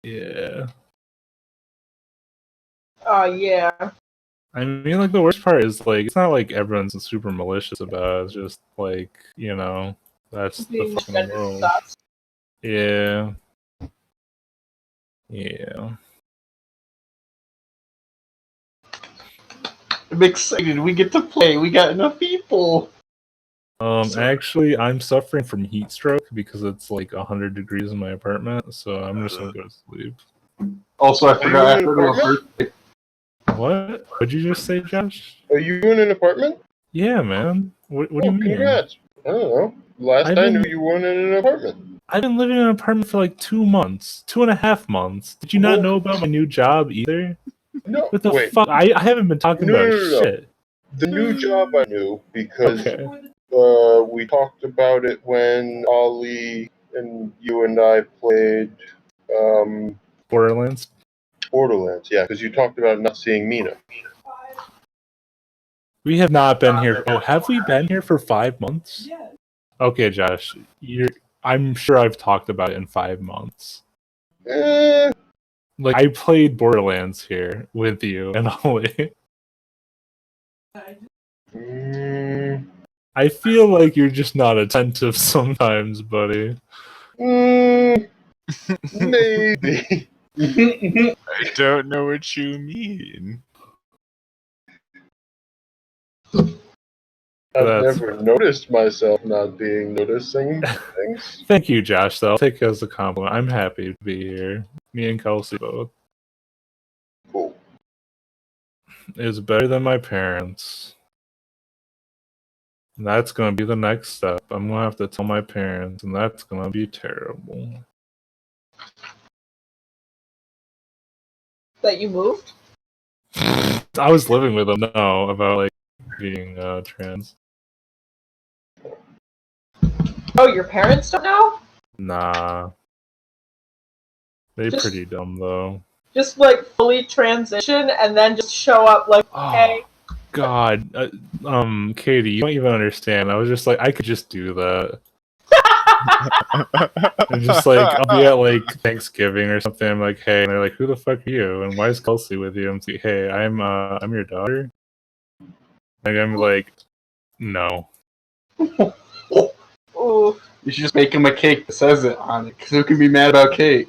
Yeah. Yeah. I mean, like, the worst part is, like, it's not like everyone's super malicious about it. It's just, like, you know, that's the Being fucking gender world. sus. Yeah. Yeah. I'm excited. We get to play. We got enough people. Actually, I'm suffering from heat stroke because it's like 100 degrees in my apartment, so I'm just gonna go to sleep. Also, I you forgot in an after our apartment? birthday. What? What'd you just say, Josh? Are you in an apartment? Yeah, man. What do you mean? Congrats. I don't know. Last I knew you weren't in an apartment. I've been living in an apartment for like 2 months, 2.5 months. Did you not know about my new job either? No, What the wait. fuck? I haven't been talking No, about no, no, no. shit. The new job I knew because Okay. we talked about it when Ollie and you and I played Borderlands? Borderlands. Yeah, because you talked about not seeing Mina. We have not been here. Oh, have we been here for 5 months? Yeah. Okay, Josh. I'm sure I've talked about it in 5 months. Like, I played Borderlands here with you and Ollie. I feel like you're just not attentive sometimes, buddy. Maybe. I don't know what you mean. I've never noticed myself not being noticing things. Thank you, Josh, though. I'll take it as a compliment. I'm happy to be here. Me and Kelsey both. Cool. It was better than my parents. And that's going to be the next step. I'm going to have to tell my parents, and that's going to be terrible. That you moved? I was living with them, no, about, like, being trans. Oh, your parents don't know? Nah. They're pretty dumb, though. Just, like, fully transition and then just show up like, hey. God. Katie, you don't even understand. I was just like, I could just do that. And just like, I'll be at like Thanksgiving or something. I'm like, hey, and they're like, who the fuck are you? And why is Kelsey with you? I'm like, hey, I'm your daughter. Like, I'm like, no. Ooh. You should just make him a cake that says it on it, because who can be mad about cake?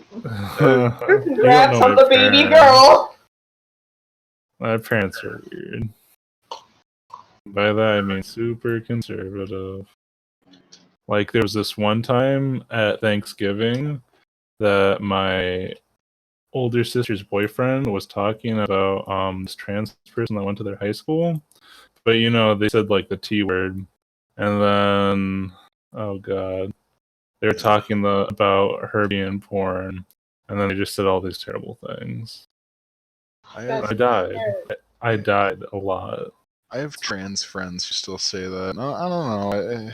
Congrats on the baby girl! My parents are weird. By that I mean super conservative. Like, there was this one time at Thanksgiving that my older sister's boyfriend was talking about this trans person that went to their high school. But, you know, they said, like, the T word. And then, oh, God. They were talking about her being porn. And then they just said all these terrible things. I died. I died a lot. I have trans friends who still say that. No, I don't know.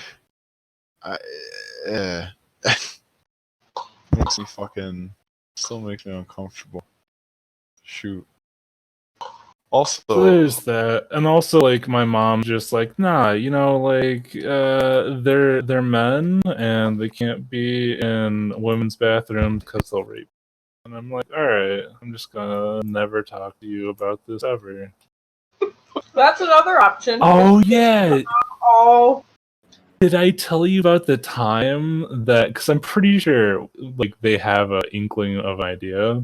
Makes me fucking... Still makes me uncomfortable. Shoot. Also... So there's that. And also, like, my mom just like, nah, you know, like, they're men, and they can't be in women's bathrooms because they'll rape. And I'm like, alright, I'm just gonna never talk to you about this ever. That's another option. Oh, yeah! Oh. Did I tell you about the time that, because I'm pretty sure, like, they have an inkling of an idea.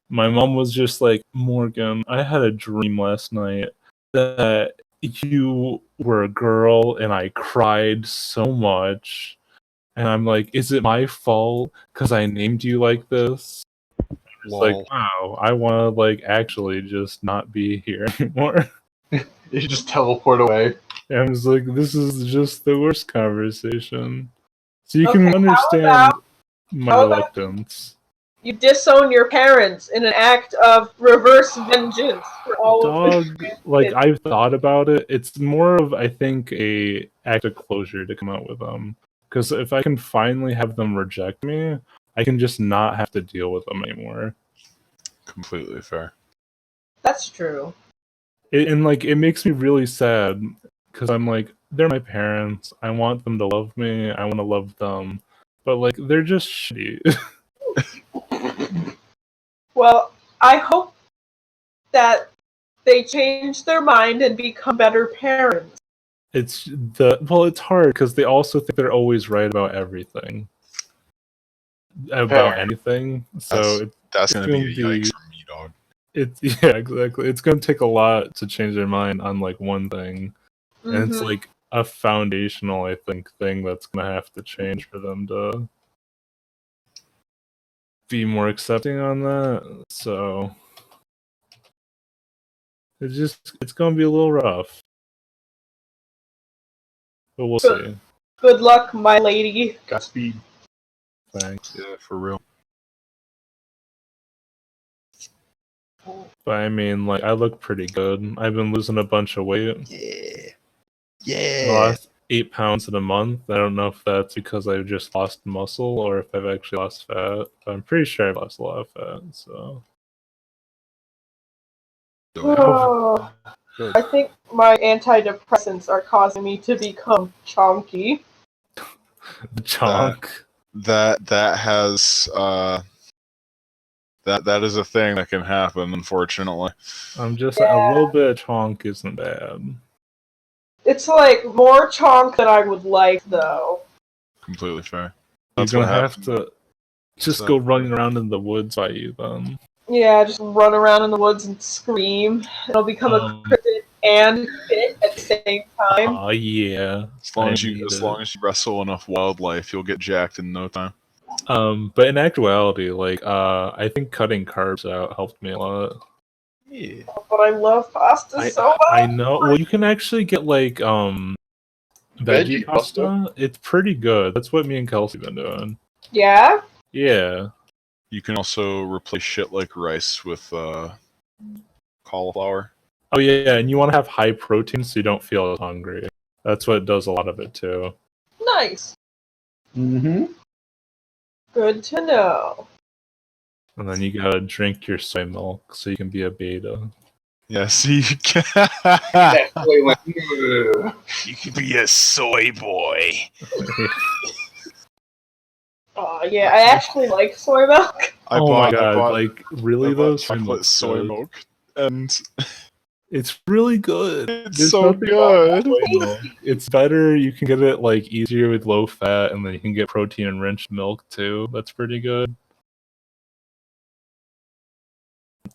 My mom was just like, Morgan, I had a dream last night that you were a girl and I cried so much. And I'm like, is it my fault because I named you like this? It's like, wow, I want to, like, actually just not be here anymore. You just teleport away. And I was like, this is just the worst conversation. So you can understand my reluctance. You disown your parents in an act of reverse vengeance for all of the Like, I've thought about it. It's more of, I think, a act of closure to come out with them. Because if I can finally have them reject me, I can just not have to deal with them anymore. Completely fair. That's true. And like, it makes me really sad because I'm like, they're my parents. I want them to love me. I want to love them. But like, they're just shitty. Well, I hope that they change their mind and become better parents. It's hard because they also think they're always right about everything, about Fair. anything. So That's it's gonna gonna be a be yikes for me, dog. yeah, exactly. It's gonna take a lot to change their mind on like one thing, and it's Mhm. like a foundational, I think, thing that's gonna have to change for them to be more accepting on that. So it's gonna be a little rough, but we'll see. Good luck, my lady. Godspeed. Thanks. Yeah, for real. But I mean, like, I look pretty good. I've been losing a bunch of weight. Yeah. I Yeah. lost 8 pounds in a month. I don't know if that's because I've just lost muscle or if I've actually lost fat. But I'm pretty sure I've lost a lot of fat. So Oh, Good. I think my antidepressants are causing me to become chonky. the chonk. That has that is a thing that can happen, unfortunately. I'm just a little bit of chonk isn't bad. It's like more chonk than I would like, though. Completely fair. You're That's what gonna have happened. to just So- go running around in the woods by you then. Yeah, just run around in the woods and scream. It'll become a cryptid and fit at the same time. Oh yeah. As long I as need you wrestle enough wildlife, you'll get jacked in no time. But in actuality, like I think cutting carbs out helped me a lot. Yeah. But I love pasta so much. I know. Well, you can actually get like veggie Veggie pasta. pasta? It's pretty good. That's what me and Kelsey been doing. Yeah? Yeah. You can also replace shit like rice with cauliflower. Oh yeah, and you want to have high protein so you don't feel as hungry. That's what does a lot of it too. Nice. Mm-hmm. Good to know. And then you gotta drink your soy milk so you can be a beta. Yeah, see, you can, That boy went, "Ugh." you can be a soy boy. Yeah, I actually like soy milk. Oh my god! Like really I though, bought chocolate soy good. milk, and It's really good. it's There's so nothing wrong with good. soy milk. It's better. You can get it like easier with low fat, and then you can get protein enriched milk too. That's pretty good.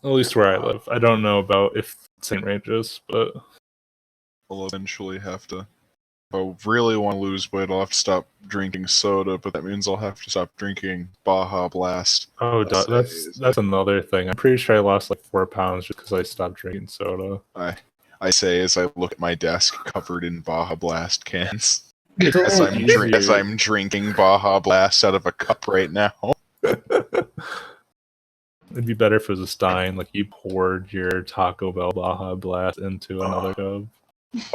At least where I live. I don't know about if St. Ranges, but I'll eventually have to. If I really want to lose weight, I'll have to stop drinking soda, but that means I'll have to stop drinking Baja Blast. that's another thing. I'm pretty sure I lost like 4 pounds just because I stopped drinking soda. I say as I look at my desk covered in Baja Blast cans. It's As a little as easier. I'm drinking Baja Blast out of a cup right now. It'd be better if it was a Stein. Like you poured your Taco Bell Baja Blast into another cup.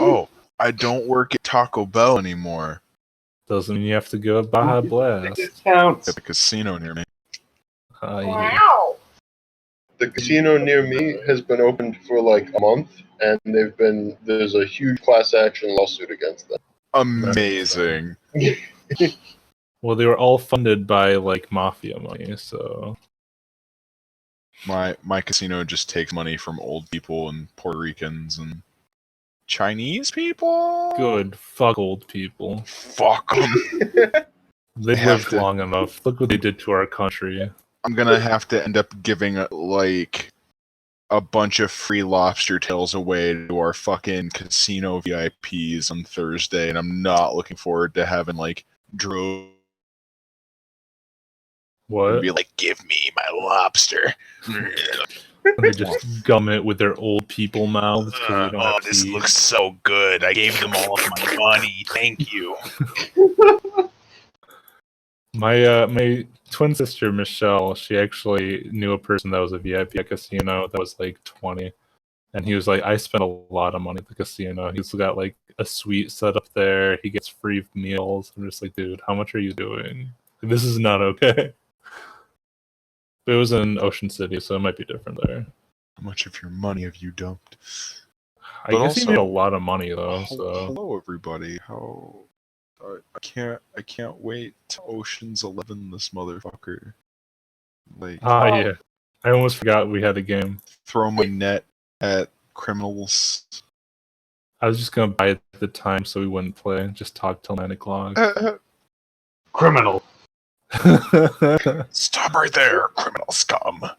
Oh, I don't work at Taco Bell anymore. Doesn't mean you have to go Baja Blast. Discounts. At the casino near me. Yeah. Wow. The casino near me has been opened for like a month, and there's a huge class action lawsuit against them. Amazing. Well, they were all funded by like mafia money, so My casino just takes money from old people and Puerto Ricans and Chinese people. good. Fuck old people. Fuck them. They've have lived to- long enough. Look what they did to our country. I'm gonna have to end up giving like a bunch of free lobster tails away to our fucking casino VIPs on Thursday, and I'm not looking forward to having like drove What? and be like, "Give me my lobster." They just gum it with their old people mouths because they don't have this teeth. looks so good. I gave them all of my money. Thank you. My twin sister Michelle, she actually knew a person that was a VIP at casino that was like 20, and he was like, "I spent a lot of money at the casino. He's got like a suite set up there. He gets free meals." I'm just like, dude, how much are you doing? This is not okay. But it was in Ocean City, so it might be different there. How much of your money have you dumped? I But guess he also- made a lot of money though. So Hello, everybody. How? I can't wait to Ocean's 11 this motherfucker. Like, yeah, I almost forgot we had a game. Throw my net at criminals. I was just gonna buy it at the time so we wouldn't play. Just talk till 9 o'clock. Criminal. Stop right there, criminal scum.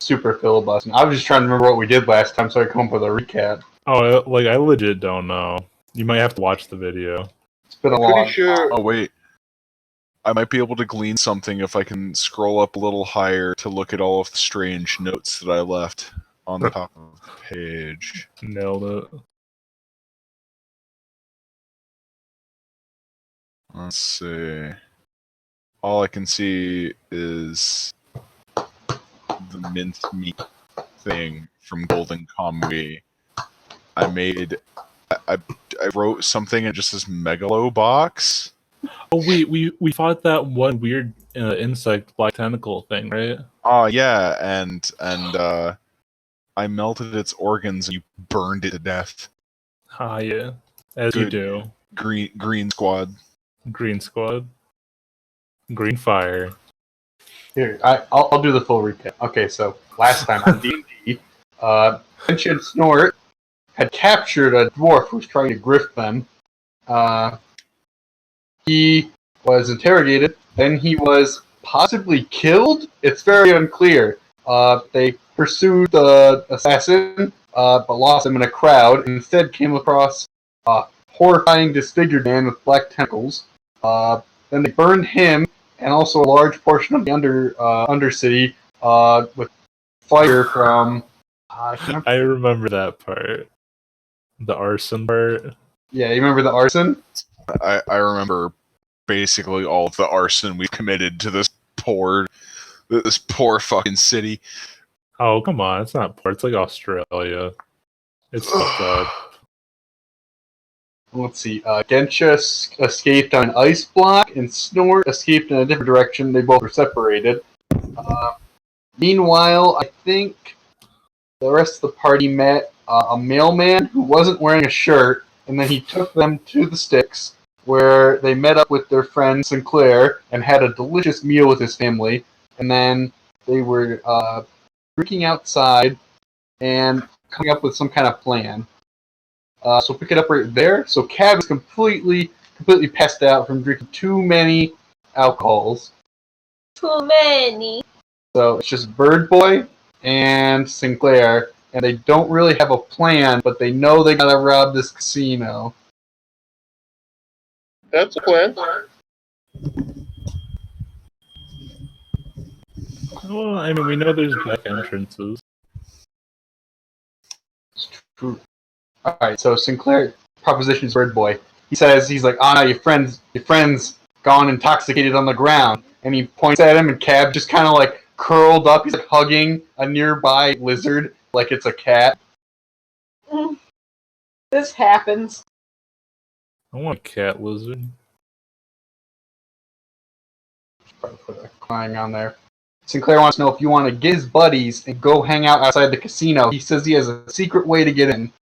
Super filibustering. I was just trying to remember what we did last time so I could come up with a recap. Oh, like I legit don't know. You might have to watch the video. It's been a long Pretty sure. Oh, wait. I might be able to glean something if I can scroll up a little higher to look at all of the strange notes that I left on the top of the page. Nailed it. Let's see. All I can see is the mincemeat thing from Golden Kamui. I wrote something and it just says Megalo box. Oh, we fought that one weird insect black tentacle thing, right? Oh yeah, and I melted its organs and you burned it to death. Ah, yeah. As you Good. do. Green squad. Green squad. Green fire. Here, I'll do the full recap. Okay, so last time on D&D, Finch and Snort had captured a dwarf who was trying to grift them. He was interrogated, then he was possibly killed? It's very unclear. They pursued the assassin, but lost him in a crowd, and instead came across a horrifying disfigured man with black tentacles. Then they burned him, and also a large portion of the Undercity with fire from... I remember that part. The arson part. Yeah, you remember the arson? I remember basically all of the arson we've committed to this poor fucking city. Oh, come on. It's not poor. It's like Australia. It's fucked up. Let's see. Gensha escaped on an ice block, and Snort escaped in a different direction. They both were separated. Meanwhile, I think the rest of the party met a mailman who wasn't wearing a shirt, and then he took them to the Sticks, where they met up with their friend Sinclair and had a delicious meal with his family. And then they were drinking outside and coming up with some kind of plan. So pick it up right there. So Cab is completely passed out from drinking too many alcohols. Too many. So it's just Bird Boy and Sinclair, and they don't really have a plan, but they know they gotta rob this casino. That's a plan. Well, I mean, we know there's back entrances. It's true. Alright, so Sinclair propositions Bird Boy. He's like, no, your friend's gone intoxicated on the ground. And he points at him, and Cab just kind of like curled up. He's like hugging a nearby lizard like it's a cat. This happens. I want a cat lizard. Probably put a crying on there. Sinclair wants to know if you want to get his buddies and go hang out outside the casino. He says he has a secret way to get in.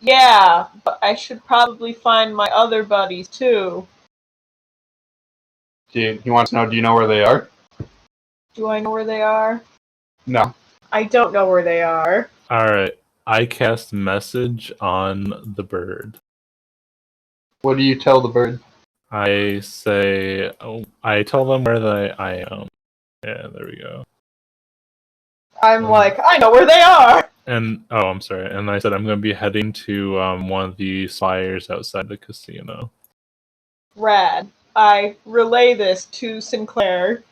Yeah, but I should probably find my other buddies too. He wants to know, do you know where they are? Do I know where they are? No. I don't know where they are. Alright. I cast message on the bird. What do you tell the bird? I say, I tell them where I am. Yeah, there we go. I'm like, I know where they are! And, I'm sorry. And I said I'm going to be heading to one of the spires outside the casino. Rad. I relay this to Sinclair.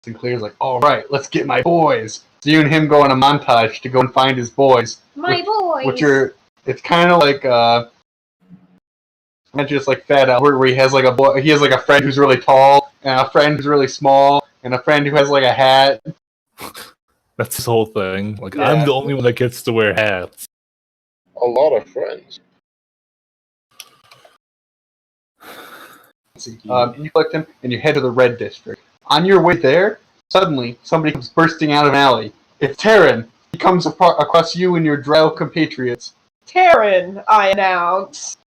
Sinclair's like, alright, let's get my boys. So you and him go on a montage to go and find his boys. My boys! It's kind of like, not just like Fat Al, where he has like a boy, he has like a friend who's really tall, and a friend who's really small, and a friend who has like a hat. That's his whole thing. Like, Yeah. I'm the only one that gets to wear hats. A lot of friends. You collect him, and you head to the Red District. On your way there, suddenly, somebody comes bursting out of an alley. It's Terran. He comes across you and your drow compatriots. Terran, I announce.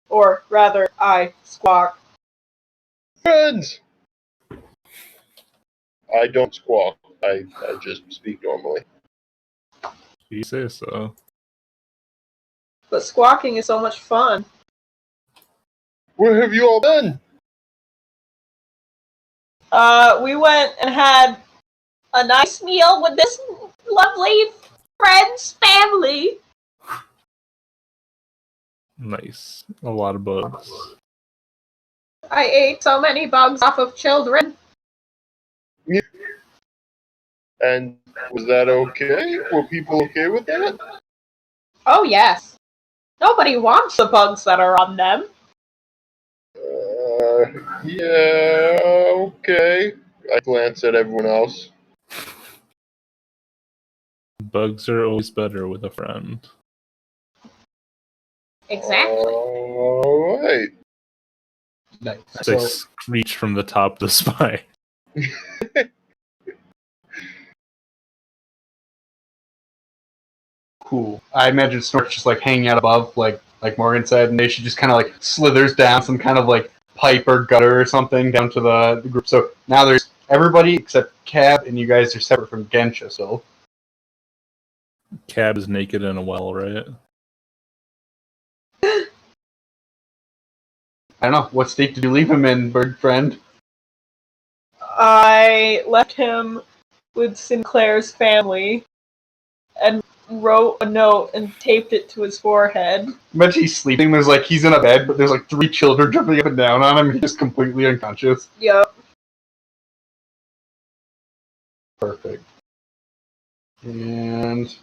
Or rather, I squawk. Friends! I don't squawk. I just speak normally. You say so. But squawking is so much fun. Where have you all been? We went and had a nice meal with this lovely friend's family. Nice. A lot of bugs. I ate so many bugs off of children. And was that okay? Were people okay with that? Oh yes. Nobody wants the bugs that are on them. Yeah, okay. I glance at everyone else. Bugs are always better with a friend. Exactly. Alright. Nice. As they So, screech from the top of the spine. cool. I imagine Snort's just like hanging out above, like Morgan said, and she just kind of like slithers down some kind of like pipe or gutter or something down to the group. So now there's everybody except Cab, and you guys are separate from Gensha still. Cab is naked in a well, right? I don't know. What state did you leave him in, bird friend? I left him with Sinclair's family and wrote a note and taped it to his forehead. Imagine he's sleeping. There's like he's in a bed, but there's like 3 children jumping up and down on him. He's just completely unconscious. Yup. Perfect. And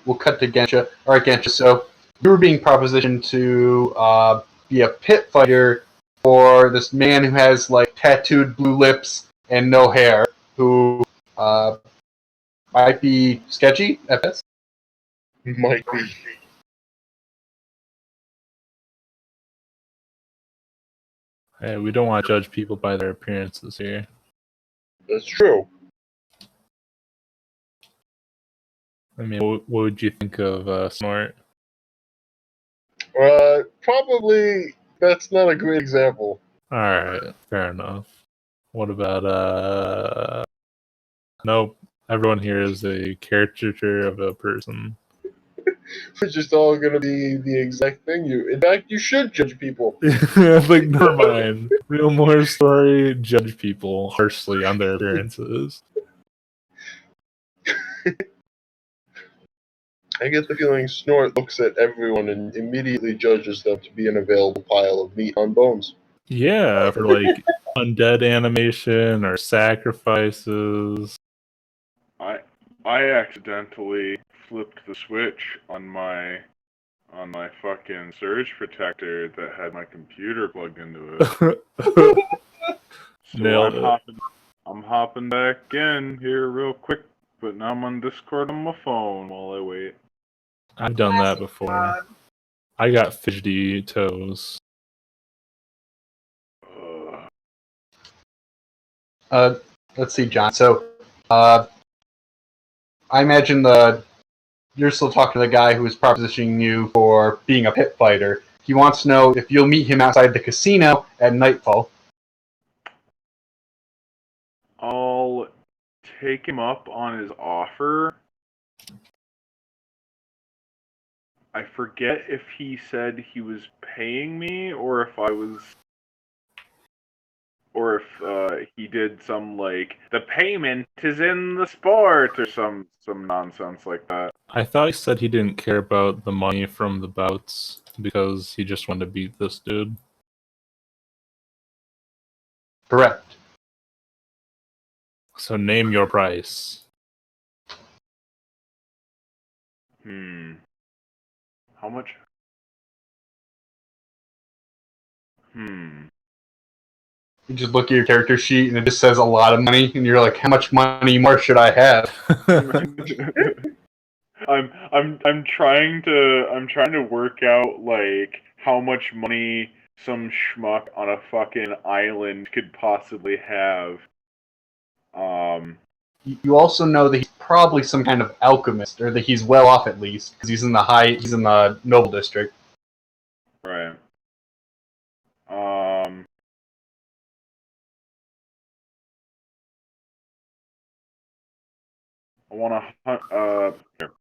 we'll cut to Gensha. All right, Gensha. So you were being propositioned to be a pit fighter for this man who has like tattooed blue lips and no hair, who might be sketchy at best. Might be. Hey, we don't want to judge people by their appearances here. That's true. I mean, what would you think of Snort? Probably that's not a great example. Alright, fair enough. What about, Nope. Everyone here is a caricature of a person. It's just all gonna be the exact thing. In fact, you should judge people. Like, never mind. Real more story, judge people harshly on their appearances. I get the feeling Snort looks at everyone and immediately judges them to be an available pile of meat on bones. Yeah, for like undead animation or sacrifices. I accidentally flipped the switch on my fucking surge protector that had my computer plugged into it. So Nailed it. I'm hopping back in here real quick, but now I'm on Discord on my phone while I wait. I've done that before. I got fidgety toes. Let's see, John. So, I imagine you're still talking to the guy who is propositioning you for being a pit fighter. He wants to know if you'll meet him outside the casino at nightfall. I'll take him up on his offer. I forget if he said he was paying me or if he did some like the payment is in the sport or some nonsense like that. I thought he said he didn't care about the money from the bouts because he just wanted to beat this dude. Correct. So name your price. How much? You just look at your character sheet and it just says a lot of money, and you're like, how much money more should I have? I'm trying to work out like how much money some schmuck on a fucking island could possibly have. You also know that he's probably some kind of alchemist, or that he's well off at least, because he's in the noble district. Right. I want to hunt. Here.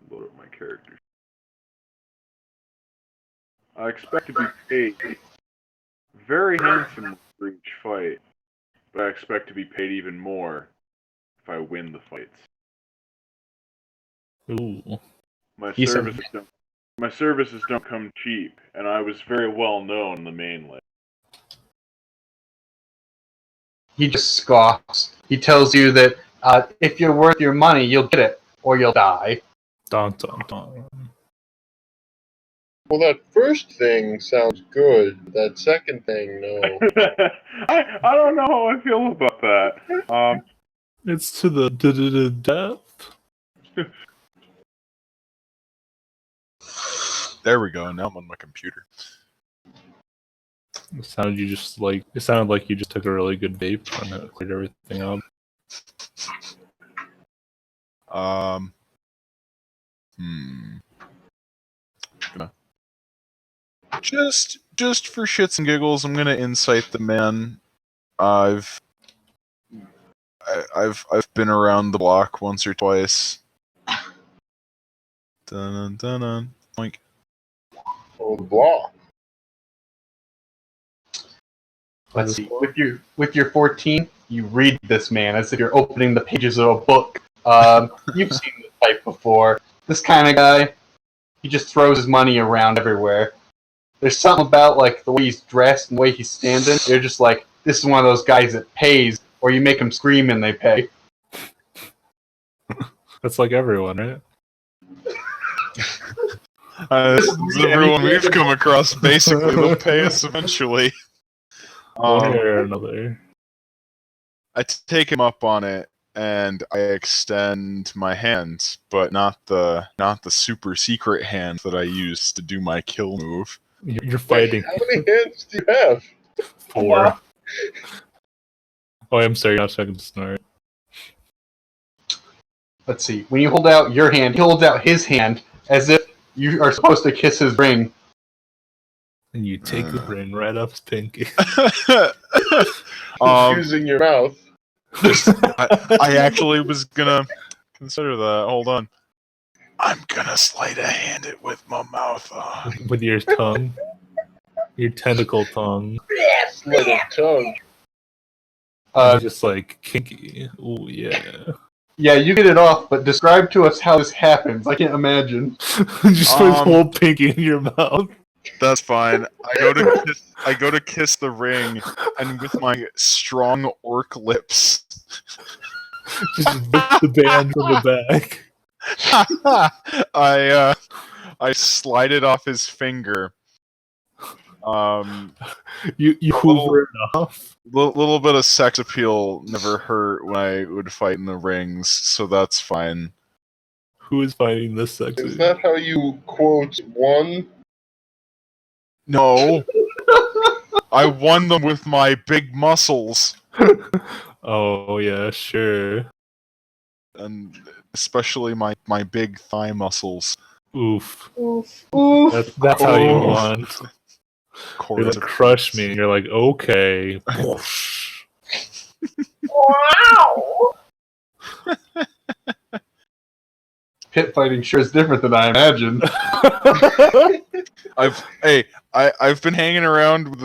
Load up my characters. I expect to be paid very handsomely for each fight, but I expect to be paid even more if I win the fights. Ooh. My He said- services don't. My services don't come cheap, and I was very well known in the mainland. He just scoffs. He tells you that if you're worth your money, you'll get it, or you'll die. Dun, dun, dun. Well, that first thing sounds good. That second thing, no. I don't know how I feel about that. It's to the death. There we go. Now I'm on my computer. It sounded like you just took a really good vape and it cleared everything up. Gonna just for shits and giggles, I'm gonna incite the man. I've been around the block once or twice. Dun dun dun. Boink. Oh, the block. Let's see. With your 14, you read this man as if you're opening the pages of a book. You've seen this type before. This kind of guy, he just throws his money around everywhere. There's something about like the way he's dressed and the way he's standing. You're just like, this is one of those guys that pays, or you make them scream and they pay. That's like everyone, right? This is everyone we've come across. Basically, they'll pay us eventually. One way or another. I take him up on it, and I extend my hands, but not the super secret hand that I use to do my kill move. You're fighting. Wait, how many hands do you have? 4. Yeah. Oh, I'm sorry, you're not checking the snort. Let's see. When you hold out your hand, he holds out his hand as if you are supposed to kiss his ring. And you take the ring right off his pinky. Using your mouth. I actually was gonna consider that. Hold on. I'm gonna sleight of hand it with my mouth on. With your tongue. Your tentacle tongue. Slit of tongue. It's just like kinky. Ooh, yeah. Yeah, you get it off, but describe to us how this happens. I can't imagine. Just put his whole pinky in your mouth. That's fine. I go to kiss the ring, and with my strong orc lips, Just rip the band from the back. I slide it off his finger. You hoover it off. Little bit of sex appeal never hurt when I would fight in the rings, so that's fine. Who is fighting this sex? Is that how you quote won? No, I won them with my big muscles, Oh yeah, sure. and especially my big thigh muscles. Oof. Oof. Oof. That's how you Oof. want. Chords They like of crush friends. me, and you're like, okay. Wow. Pit fighting sure is different than I imagined. I've been hanging around with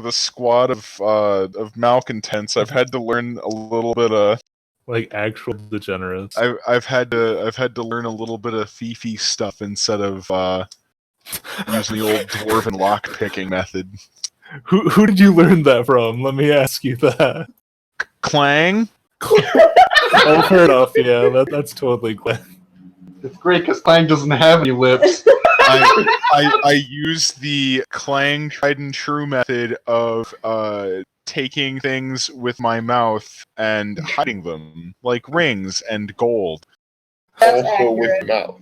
a squad of malcontents. I've had to learn a little bit of Like actual degenerates. I've had to learn a little bit of thiefy stuff instead of using the old dwarven lock picking method. Who did you learn that from? Let me ask you that. Clang. Oh, fair enough. Yeah, that's totally clear. It's great because Clang doesn't have any lips. I use the Clang tried and true method of taking things with my mouth and hiding them, like rings and gold. That's Also with accurate. your mouth.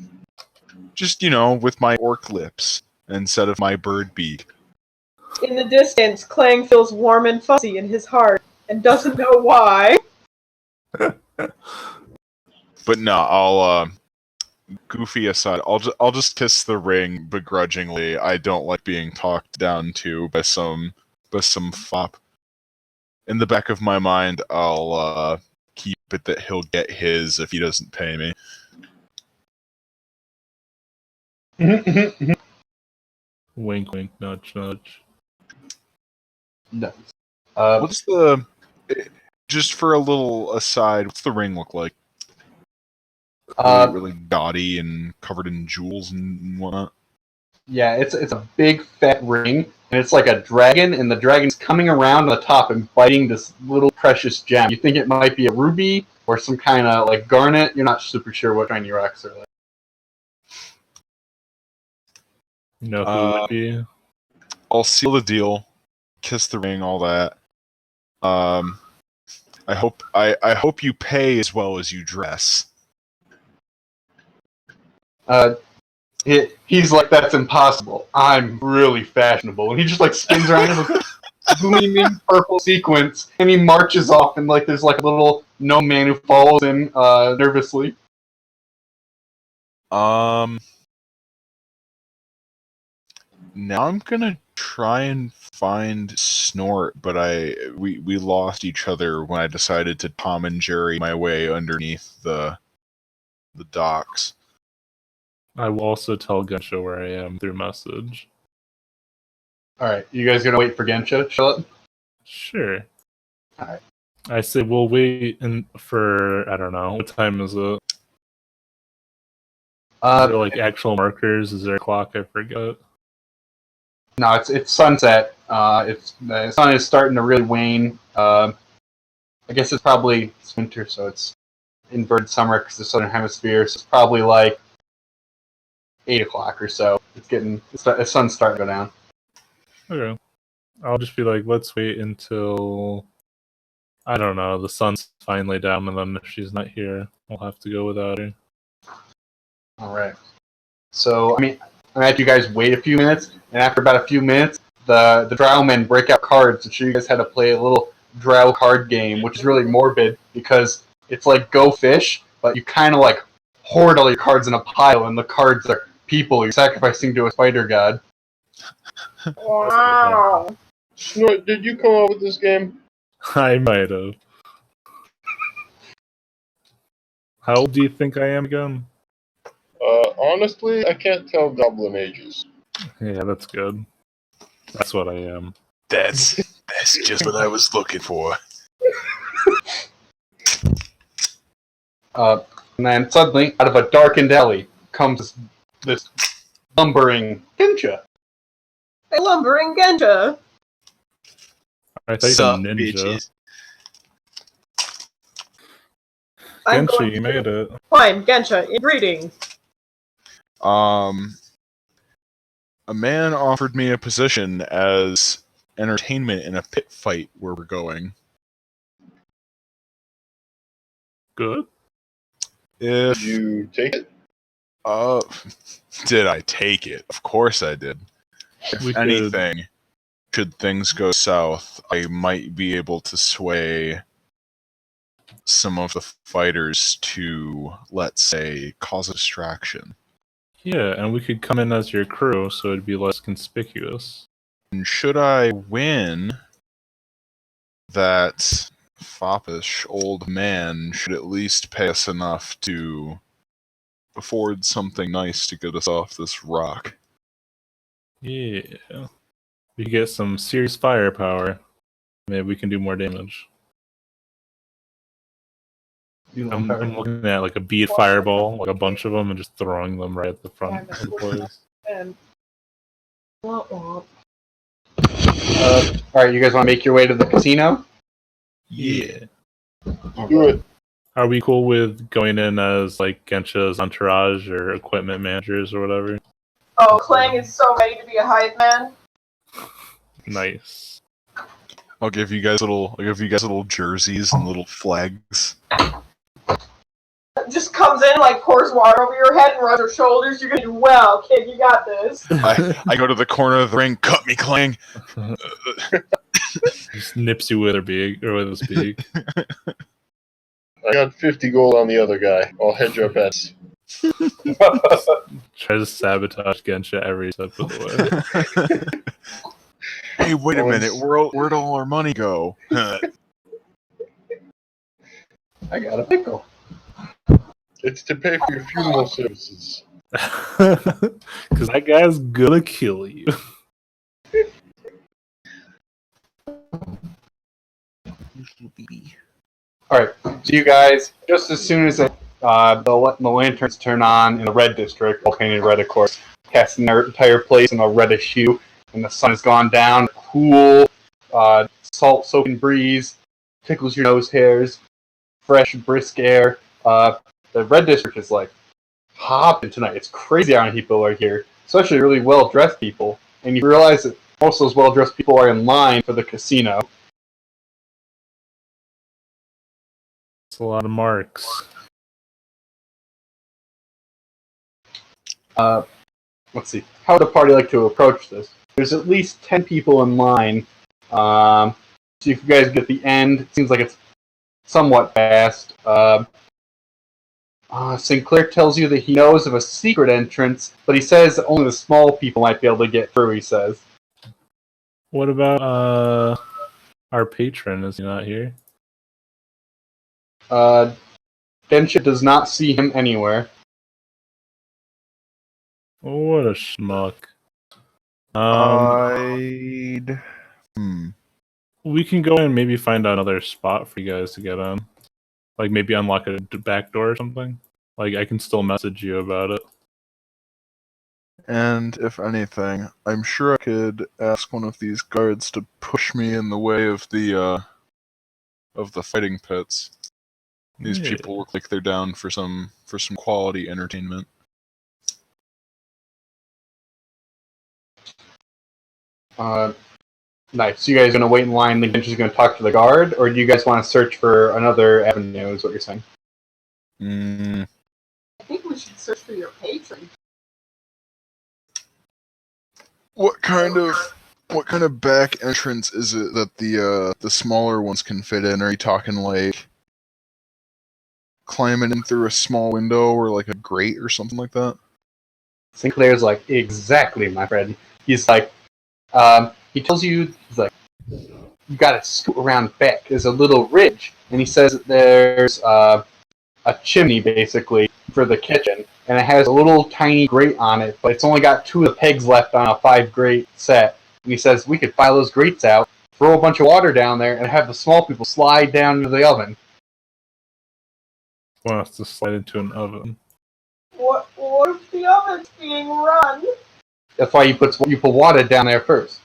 Just, with my orc lips instead of my bird beak. In the distance, Clang feels warm and fuzzy in his heart and doesn't know why. But no, I'll goofy aside, I'll just kiss the ring begrudgingly. I don't like being talked down to by some fop. In the back of my mind, I'll keep but that he'll get his if he doesn't pay me. Wink, wink, nudge, nudge. Nice. What's the... Just for a little aside, what's the ring look like? Really gaudy and covered in jewels and whatnot? Yeah, it's a big fat ring, and it's like a dragon, and the dragon's coming around on the top and biting this little precious gem. You think it might be a ruby or some kind of like garnet. You're not super sure what shiny rocks are like. You know who it would be? I'll seal the deal, kiss the ring, all that. I hope you pay as well as you dress. He's like, that's impossible. I'm really fashionable, and he just like spins around in a gleaming purple sequence, and he marches off, and like there's like a little gnome man who follows him nervously. Now I'm gonna try and find Snort, but we lost each other when I decided to Tom and Jerry my way underneath the docks. I will also tell Gensha where I am through message. All right, you guys gonna wait for Gensha to show up? Sure. Alright. I say we'll wait for, I don't know, what time is it? Is there like actual markers? Is there a clock? I forget. No, it's sunset. The sun is starting to really wane. I guess it's probably winter, so it's inverted summer because the southern hemisphere. So it's probably like 8 o'clock or so. The sun's starting to go down. Okay. I'll just be like, let's wait until, I don't know, the sun's finally down, and then if she's not here, we'll have to go without her. All right. So I'm gonna have you guys wait a few minutes, and after about a few minutes, the drow men break out cards to show you guys how to play a little drow card game, which is really morbid because it's like Go Fish, but you kind of like hoard all your cards in a pile, and the cards are people you're sacrificing to a spider god. Wow. Snort, did you come up with this game? I might have. How old do you think I am again? Honestly, I can't tell goblin ages. Yeah, that's good. That's what I am. That's just what I was looking for. And then suddenly, out of a darkened alley, comes this lumbering Gensha. Hey, lumbering Gensha. I thought you said ninja. Bitches? I'm Gensha, going you to made it. find Gensha in reading. A man offered me a position as entertainment in a pit fight where we're going. Good. If Did you take it? did I take it? Of course I did. We If anything, should things go south, I might be able to sway some of the fighters to, let's say, cause a distraction. Yeah, and we could come in as your crew, so it'd be less conspicuous. And should I win, that foppish old man should at least pay us enough to afford something nice to get us off this rock. Yeah. We could get some serious firepower. Maybe we can do more damage. I'm looking at like a bead fireball, like a bunch of them, and just throwing them right at the front of the place. And All right, you guys want to make your way to the casino? Yeah. Do it. Are we cool with going in as like Gensha's entourage or equipment managers or whatever? oh, Clang is so ready to be a hype man. Nice. I'll give you guys little jerseys and little flags. Just comes in, like pours water over your head and rubs your shoulders. You're gonna do well, kid. You got this. I go to the corner of the ring, cut me, Clang. Just nips you with her beak or with his beak. I got 50 gold on the other guy. I'll hedge your bets. Tries to sabotage Gensha every step of the way. Hey, wait a minute. Where'd all our money go? I got a pickle. It's to pay for your funeral services. Because that guy's gonna kill you. Alright, so you guys, just as soon as the lanterns turn on in the red district, all painted red, of course, casting their entire place in a reddish hue, and the sun has gone down, cool, salt-soaking breeze, tickles your nose hairs, fresh, brisk air. The red district is like hopping tonight. It's crazy how many people are here, especially really well-dressed people. And you realize that most of those well-dressed people are in line for the casino. It's a lot of marks. Let's see. How would a party like to approach this? There's at least 10 people in line. So if you guys get the end, it seems like it's somewhat fast. Sinclair tells you that he knows of a secret entrance, but he says that only the small people might be able to get through, he says. What about our patron? Is he not here? Densha does not see him anywhere. What a schmuck. We can go and maybe find another spot for you guys to get on. Like maybe unlock a back door or something. Like I can still message you about it. And if anything, I'm sure I could ask one of these guards to push me in the way of the fighting pits. These people look like they're down for some quality entertainment. Nice. So you guys are going to wait in line, and then she's going to talk to the guard, or do you guys want to search for another avenue, is what you're saying? I think we should search for your patron. What kind of back entrance is it that the smaller ones can fit in? Are you talking like climbing in through a small window or like a grate or something like that? Sinclair's like, exactly, my friend. He's like, he tells you, he's like, you gotta scoot around back. There's a little ridge, and he says that there's a chimney, basically, for the kitchen, and it has a little tiny grate on it, but it's only got 2 of the pegs left on a 5-grate set. And he says, we could file those grates out, throw a bunch of water down there, and have the small people slide down into the oven. Want us to slide into an oven. What if the oven's being run? That's why you put water down there first.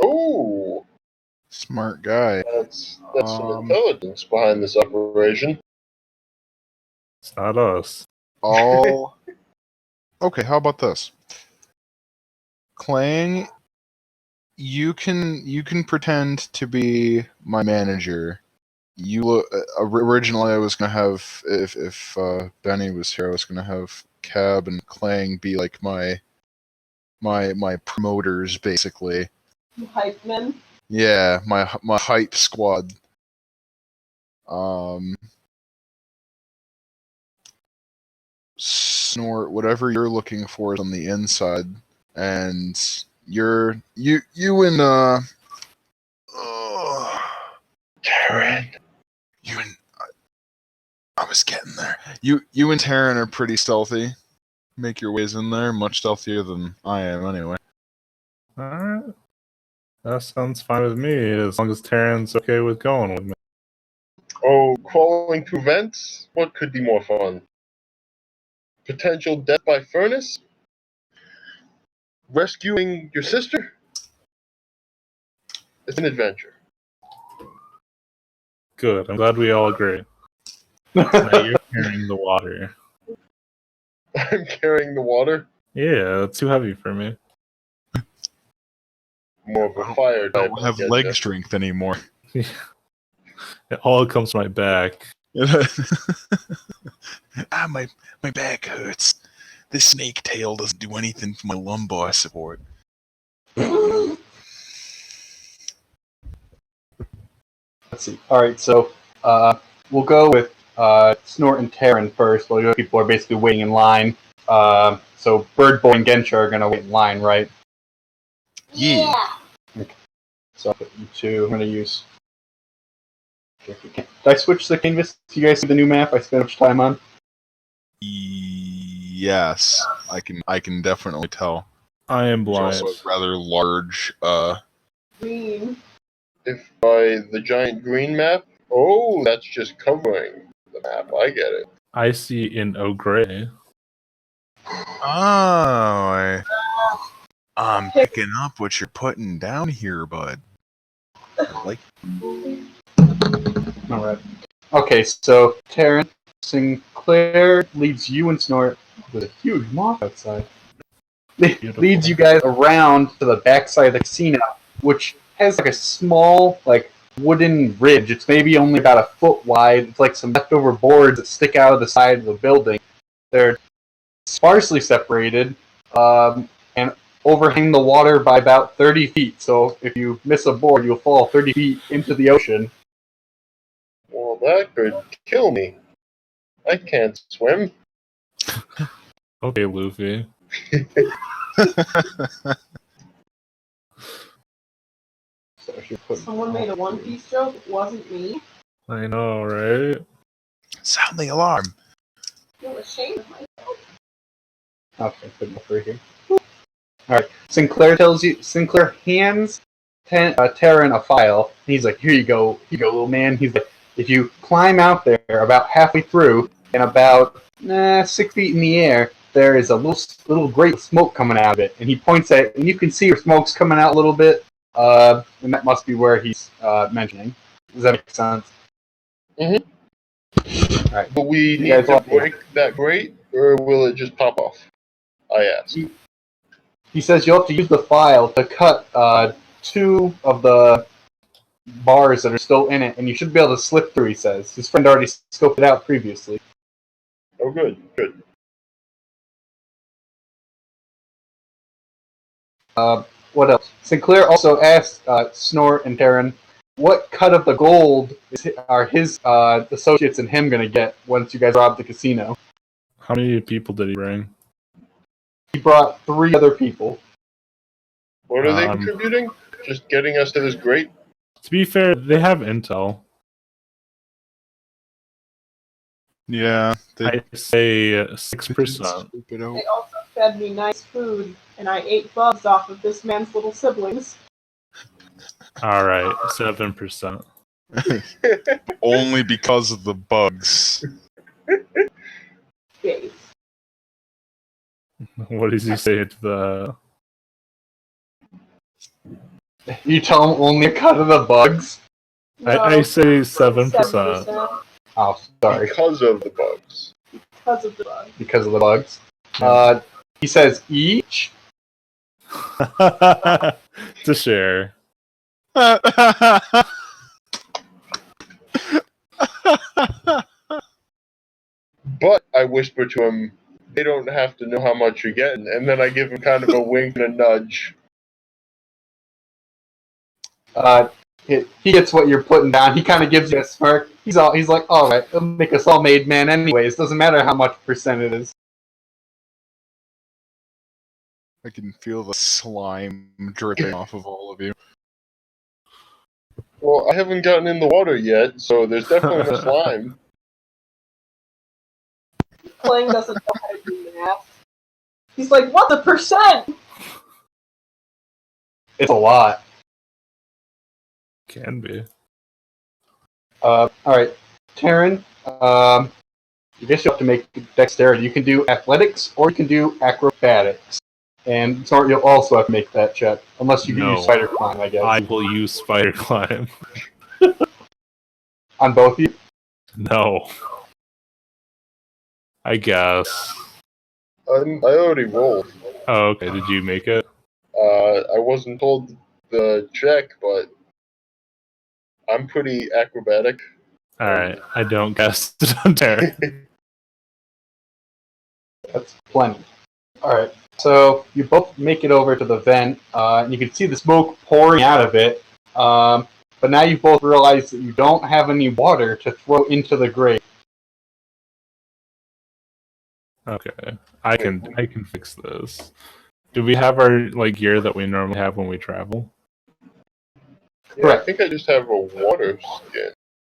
Oh, Smart guy. that's some intelligence behind this operation. It's not us. Okay, how about this? Clang, you can pretend to be my manager. Originally I was gonna have, if Benny was here, I was gonna have Cab and Clang be like my promoters, basically. Hype men. Yeah, my hype squad. Snort, whatever you're looking for is on the inside, and you and Taryn. you and I was getting there. You and Taryn are pretty stealthy. Make your ways in there, much stealthier than I am, anyway. Alright. That sounds fine with me, as long as Terran's okay with going with me. Oh, crawling through vents? What could be more fun? Potential death by furnace? Rescuing your sister? It's an adventure. Good, I'm glad we all agree. Now you're carrying the water. I'm carrying the water. Yeah, it's too heavy for me. More of a fire I type. don't have I guess, leg yeah. strength anymore. It all comes from my back. My back hurts. This snake tail doesn't do anything for my lumbar support. Let's see. Alright, so we'll go with Snort and Terran first. While people are basically waiting in line. So Bird Boy and Gensha are going to wait in line, right? Yeah. Okay. So I'll put you two. I'm going to use Did I switch the canvas? Do you guys see the new map I spent much time on? Yes, I can definitely tell. I am It's blind. also a rather large. Green. If by the giant green map, oh, that's just covering the map. I get it. I see in gray. Oh, I'm picking up what you're putting down here, bud. I like. All right. Okay, so Taryn Sinclair leads you and Snort with a huge moth outside. Beautiful. Leads you guys around to the backside of the casino, which has like a small, like wooden ridge. It's maybe only about a foot wide. It's like some leftover boards that stick out of the side of the building. They're sparsely separated and overhang the water by about 30 feet. So if you miss a board, you'll fall 30 feet into the ocean. Well, that could kill me. I can't swim. Okay, Luffy. So if you're putting- Someone made a One Piece joke. It wasn't me. I know, right? Sound the alarm. I feel ashamed of myself. Okay, put it over here. Alright, Sinclair hands Terran a file, and he's like, here you go, little man. He's like, if you climb out there about halfway through, and about 6 feet in the air, there is a little great smoke coming out of it. And he points at it, and you can see where smoke's coming out a little bit, and that must be where he's mentioning. Does that make sense? Mm-hmm. Alright. Will we You need guys to want- break that grate, or will it just pop off? I asked. He says you'll have to use the file to cut 2 of the bars that are still in it, and you should be able to slip through, he says. His friend already scoped it out previously. Oh, good, good. What else? Sinclair also asked Snort and Terran, what cut of the gold are his associates and him going to get once you guys rob the casino? How many people did he bring? He brought 3 other people. What are they contributing? Just getting us to this grate? To be fair, they have intel. Yeah, I say 6%. They also fed me nice food, and I ate bugs off of this man's little siblings. Alright, 7%. Only because of the bugs. Yes. What does he say to the... You tell him only a cut of the bugs? I say 7%. 7%. Oh, sorry. Because of the bugs. Because of the bugs. Because of the bugs. Yeah. He says each. To share. But I whisper to him, they don't have to know how much you're getting. And then I give him kind of a wink and a nudge. He gets what you're putting down. He kind of gives you a smirk. He's like, all right, it'll make us all made man anyways. Doesn't matter how much percent it is. I can feel the slime dripping off of all of you. Well, I haven't gotten in the water yet, so there's definitely no slime. Playing doesn't know how to do math. He's like, what the percent? It's a lot. Can be. All right, Taryn. I guess you have to make dexterity. You can do athletics or you can do acrobatics. And sorry, you'll also have to make that check, unless you can use spider climb, I guess. I will use spider climb. On both of you? No. I guess. I already rolled. Oh, okay. Did you make it? I wasn't told the check, but I'm pretty acrobatic. Alright. I don't guess it on there. That's plenty. Alright, so you both make it over to the vent, and you can see the smoke pouring out of it. But now you both realize that you don't have any water to throw into the grate. Okay. I can fix this. Do we have our gear that we normally have when we travel? Yeah, I think I just have a water skin.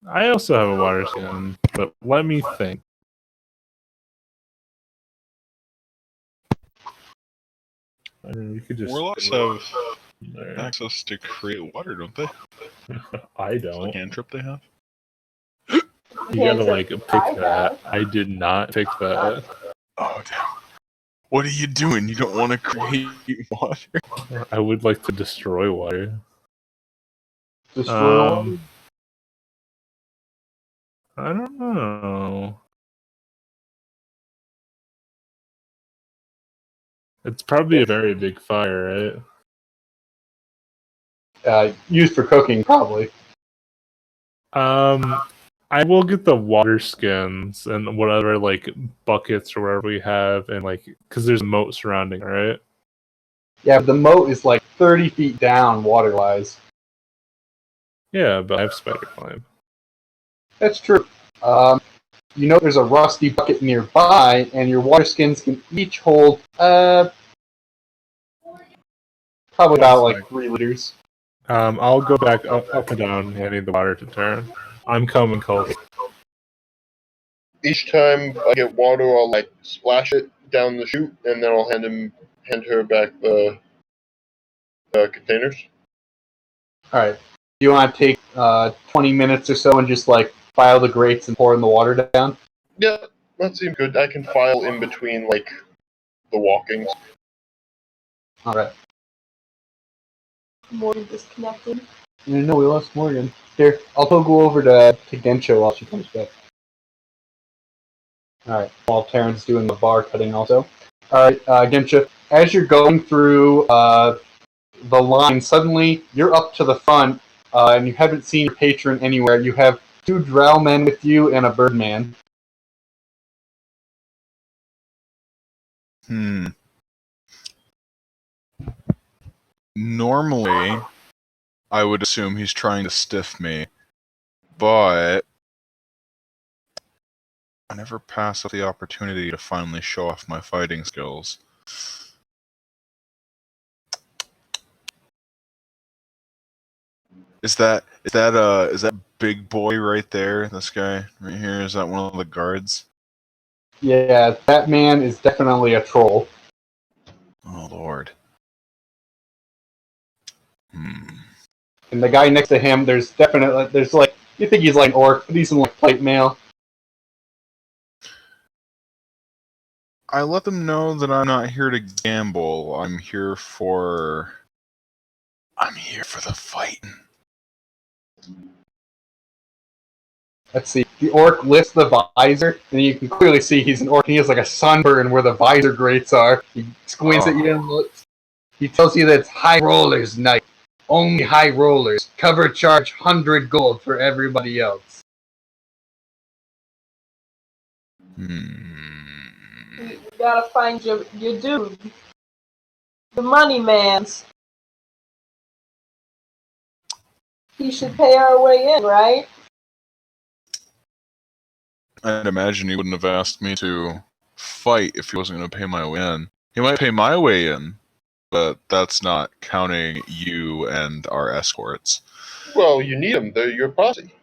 I also have a water skin, but let me think. I mean, we could just. Warlocks have access to create water, don't they? I It's a don't. cantrip they have. You gotta like pick that. I did not pick that. Oh damn! What are you doing? You don't want to create water? I would like to destroy water. Destroy water? I don't know. It's probably a very big fire, right? Used for cooking, probably. I will get the water skins and whatever like buckets or whatever we have, and like because there's a moat surrounding, right? Yeah, but the moat is like 30 feet down, water-wise. Yeah, but I have spider climb. That's true. You know there's a rusty bucket nearby, and your water skins can each hold, probably about like 3 liters. I'll go back up and down. I need the water to turn. I'm coming, Cole. Each time I get water, I'll like splash it down the chute, and then I'll hand her back the containers. Alright. Do you want to take 20 minutes or so and just like file the grates and pour in the water down? Yeah, that seems good. I can file in between like the walkings. Alright. Morgan disconnected. No, we lost Morgan. Here, I'll go over to Gensho while she comes back. Alright, while Terran's doing the bar cutting also. Alright, Gensho, as you're going through the line, suddenly you're up to the front, and you haven't seen your patron anywhere. You have 2 drow men with you and a birdman. Normally, I would assume he's trying to stiff me, but I never pass up the opportunity to finally show off my fighting skills. Is that big boy right there? This guy right here, is that one of the guards? Yeah, that man is definitely a troll. Oh lord. And the guy next to him, there's like, you think he's like an orc, but he's in like plate mail. I let them know that I'm not here to gamble. I'm here for the fight. Let's see. The orc lifts the visor, and you can clearly see he's an orc. He has like a sunburn where the visor grates are. He squints at you and looks. He tells you that it's high rollers night. Only high rollers. Cover charge 100 gold for everybody else. You gotta find your dude. The money man's. He should pay our way in, right? I'd imagine he wouldn't have asked me to fight if he wasn't going to pay my way in. He might pay my way in, but that's not counting you and our escorts. Well, you need them. They're your posse.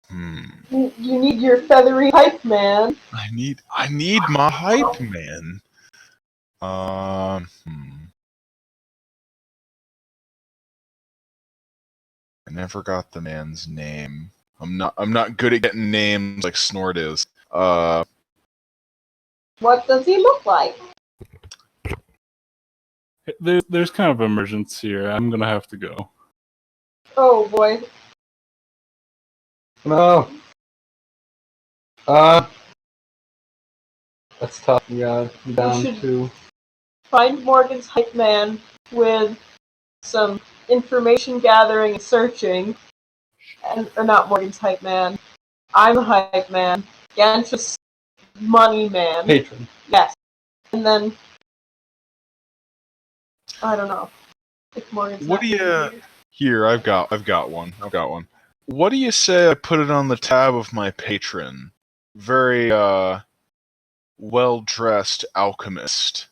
You need your feathery hype man. I need my hype man. I never got the man's name. I'm not good at getting names like Snort is. What does he look like? There's kind of emergency here. I'm gonna have to go. Oh boy. No. That's tough. Yeah, down should- to. Find Morgan's hype man with some information gathering and searching. Or not Morgan's hype man. I'm a hype man. Ganch's money man. Patron. Yes. And then I don't know. If Morgan's What not do you here. here? I've got one. What do you say I put it on the tab of my patron? Very well-dressed alchemist.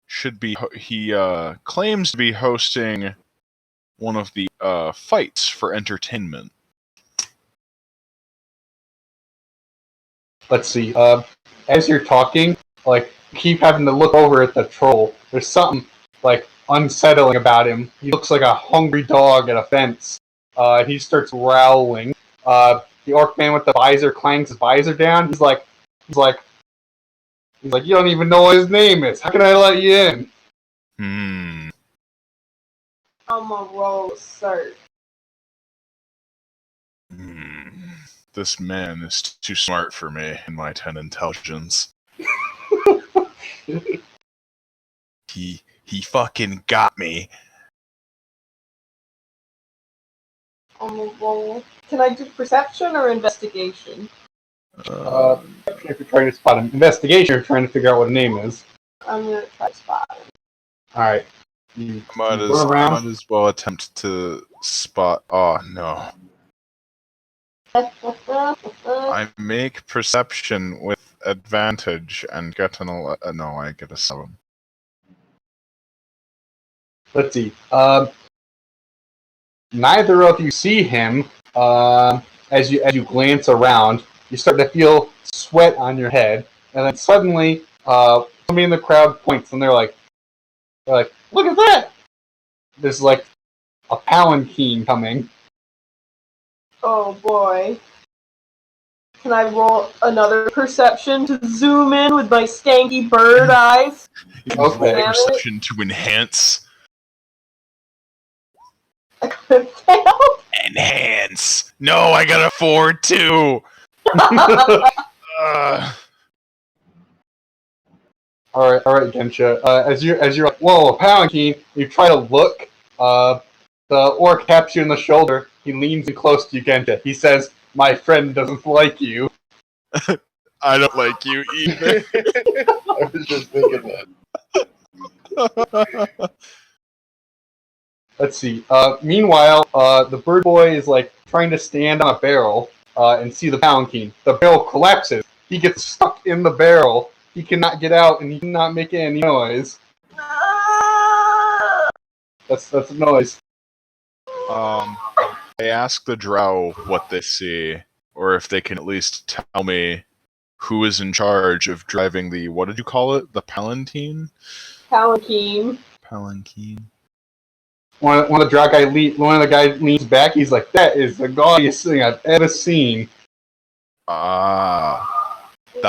He claims to be hosting one of the fights for entertainment. Let's see. As you're talking, like, keep having to look over at the troll. There's something like unsettling about him. He looks like a hungry dog at a fence. He starts growling. The orc man with the visor clangs his visor down. He's like, you don't even know what his name is. How can I let you in? I'm gonna roll a search. This man is too smart for me in my 10 intelligence. He fucking got me. I'm gonna roll. Can I do perception or investigation? If you're trying to spot him, investigation, you're trying to figure out what a name is. I'm gonna try to spot him. All right. Might as well attempt to spot. Oh no! I make perception with advantage and get an no. I get a 7. Let's see. Neither of you see him. As you glance around, you start to feel sweat on your head, and then suddenly, somebody in the crowd points, and they're like, "Look at that!" There's like a palanquin coming. Oh boy. Can I roll another perception to zoom in with my stanky bird eyes? Okay. Perception to enhance. Failed? Enhance. No, I got a 4 too. All right, Gensha. As you're like, whoa, a palanquin. You try to look. The orc taps you in the shoulder. He leans in close to you, Gensha. He says, "My friend doesn't like you." I don't like you either. I was just thinking that. Let's see. Meanwhile, the bird boy is like trying to stand on a barrel and see the palanquin. The barrel collapses. He gets stuck in the barrel. He cannot get out, and he cannot make any noise. That's a noise. I ask the drow what they see, or if they can at least tell me who is in charge of driving the, what did you call it? The palanquin? Palanquin. Palanquin. One of the guys leans back. He's like, "That is the gaudiest thing I've ever seen." That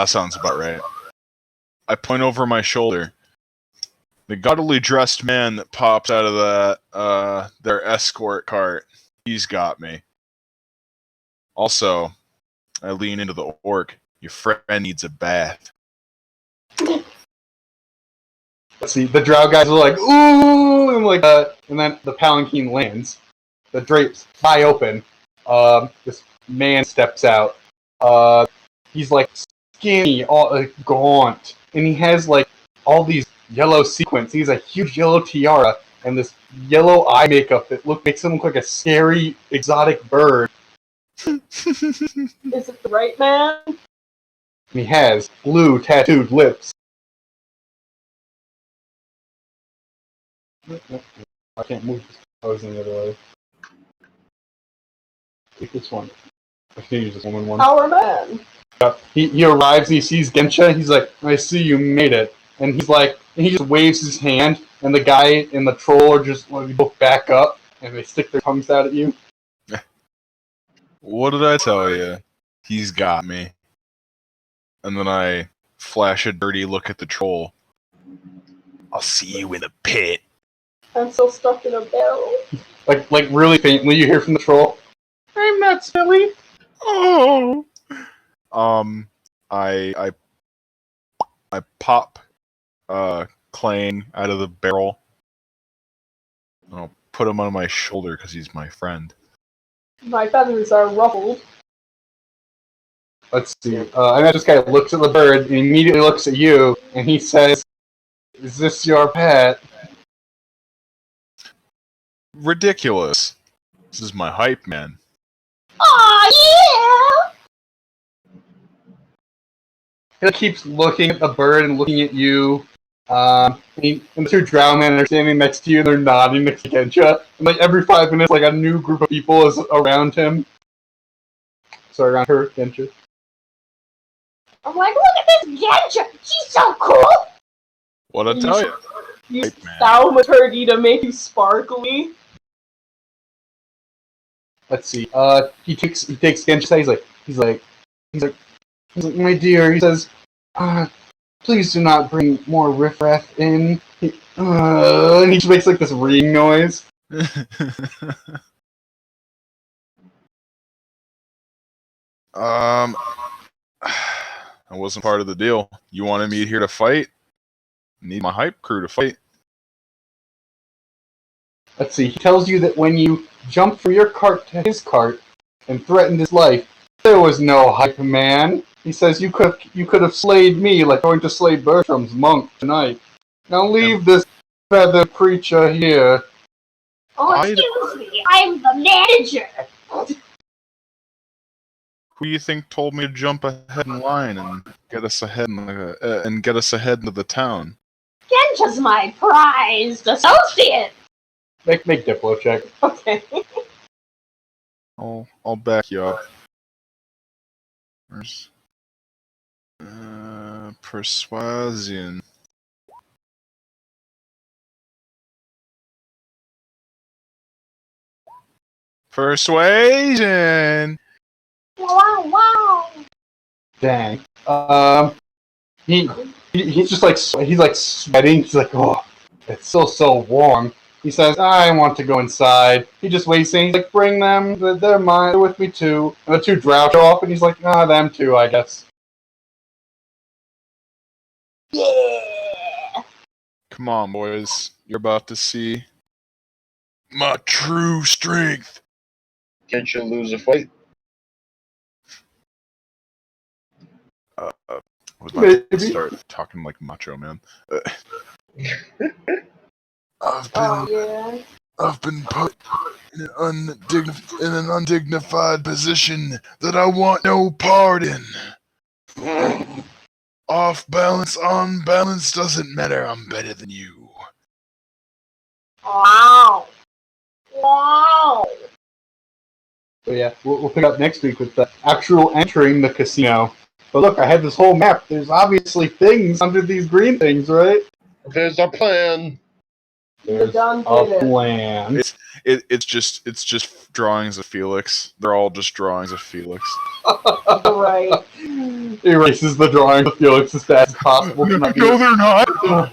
sounds about right. I point over my shoulder. The gaudily dressed man that pops out of that, their escort cart. He's got me. Also, I lean into the orc. Your friend needs a bath. Let's see. The drow guys are like, "Ooh!" and and then the palanquin lands. The drapes fly open. This man steps out. He's like skinny, all gaunt, and he has like all these yellow sequins. He's a huge yellow tiara and this yellow eye makeup that makes him look like a scary exotic bird. Is it the right man? And he has blue tattooed lips. I can't move this. I was in the other way. Take this one. I can use this one. Our man. He arrives and he sees Gensha. He's like, "I see you made it." And he just waves his hand, and the guy and the troll are just both back up, and they stick their tongues out at you. What did I tell you? He's got me. And then I flash a dirty look at the troll. I'll see you in the pit. I'm still stuck in a barrel. Like really faintly, you hear from the troll, "I'm not silly." Oh. I pop Clang out of the barrel. I'll put him on my shoulder because he's my friend. My feathers are ruffled. Let's see. And then this guy looks at the bird and immediately looks at you, and he says, "Is this your pet?" Ridiculous. This is my hype man. Aw, He keeps looking at the bird and looking at you. And the two drow men are standing next to you, and they're nodding next to Gensha. And like every 5 minutes, like a new group of people is around him. Sorry, around her, Gensha. I'm like, look at this Ganja! She's so cool! What I tell you? Use Hype man. thaumaturgy to make you sparkly. Let's see. He takes Genshi's side. He's like, my dear. He says, please do not bring more riffraff in. And he just makes like this ringing noise. That wasn't part of the deal. You wanted me here to fight? Need my hype crew to fight. Let's see. He tells you that when you jumped from your cart to his cart and threatened his life, there was no hype man. He says you could have slayed me like going to slay Bertram's monk tonight. Now leave this feather creature here. Oh, excuse me, I'm the manager. Who do you think told me to jump ahead in line and get us ahead into the town? Genja's my prized associate. Make Diplo check. Okay. I'll back you up. Where's persuasion? Persuasion. Wow. Dang. He's just like sweating. He's like, oh, it's so warm. He says, I want to go inside. He just waits and he's like, bring them. They're mine. They're with me too. And the two drow show up and he's like, them too, I guess. Yeah. Come on, boys. You're about to see my true strength. Can't you lose a fight? Was my start talking like Macho Man. I've been put in an undignified position that I want no part in. Off balance, on balance, doesn't matter. I'm better than you. Wow. So yeah, we'll pick up next week with the actual entering the casino. But look, I had this whole map. There's obviously things under these green things, right? There's a plan. There's Done a did it. plan. It's just drawings of Felix. They're all just drawings of Felix. Right. Erases the drawing of Felix as fast as possible. No, they're not.